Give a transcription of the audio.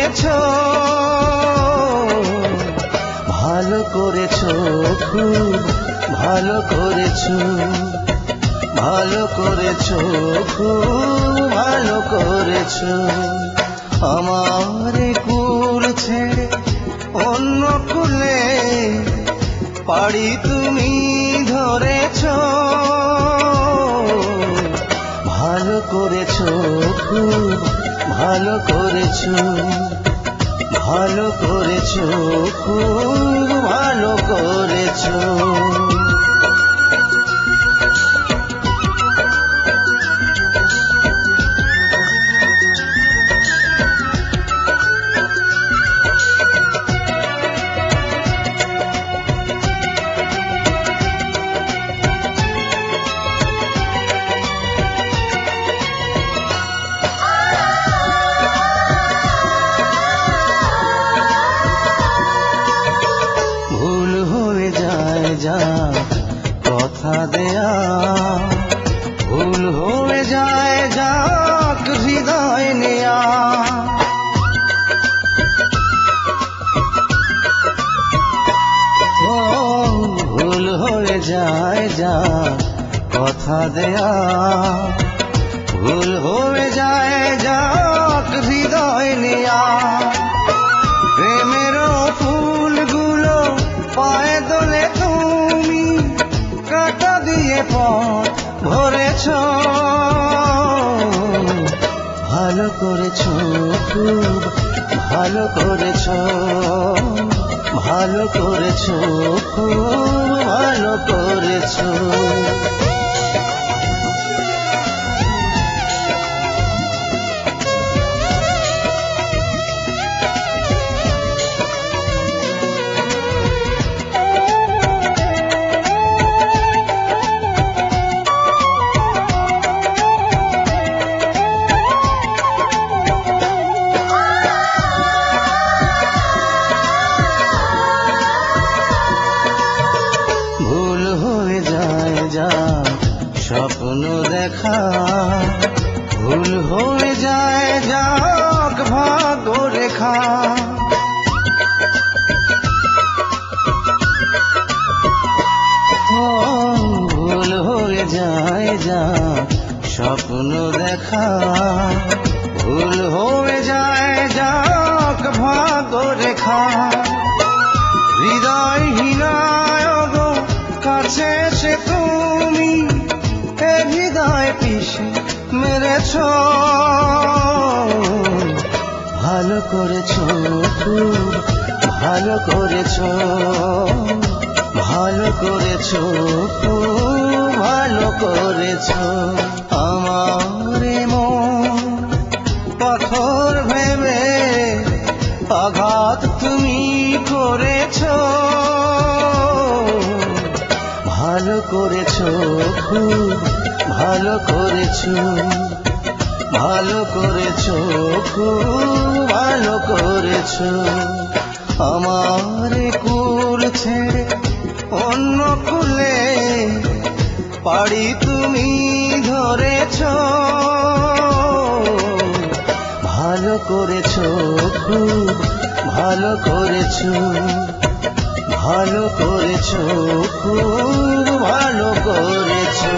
করেছো, ভালো করেছো, খুব ভালো করেছো, ভালো করেছো, খুব ভালো করেছো। আমার কুল ছেড়ে অন্য কুলে পাড়ি তুমি ধরেছো, ভালো করেছো, খুব ভালো করেছো, ভালো করেছো, খুব ভালো করেছো। ভুল হয়ে যায় যা কথা দেয়া, ভুল হয়ে যায় যাক হৃদয় নেয়া। ও ভুল হয়ে যায় যা কথা দেয়া, ভুল হয়ে যায় যাক হৃদয় নেয়া। প্রেমেরও ফুলগুলো পায়ে দোলে তুমি কাঁটা দিয়ে পথ ভরেছো, ভালো করেছো, খুব ভালো করেছো, ভালো করেছো, খুব ভালো করেছো। ভুল হয়ে যায় যা স্বপ্ন দেখা, ভুল হয়ে যায় যাক ভাগ্য রেখা। ও ভুল হয়ে যায় যা স্বপ্ন দেখা, ভুল হয়ে যায় যাক ভাগ্য রেখা। হৃদয়হীনায় গো কাছে এসে তুমি এ হৃদয় পিষে মেরেছো, ভালো করেছো, খুব ভালো করেছো, ভালো করেছো, খুব ভালো করেছো। আমার মন পাথর ভেবে আঘাত তুমি করেছো, ভালো করেছো, খুব ভালো করেছো, ভালো করেছো, খুব ভালো করেছো। আমার কুল ছেড়ে অন্য কুলে পাড়ি তুমি ধরেছো, ভালো করেছো, খুব ভালো করেছো, ভালো করেছো, খুব ভালো করেছো।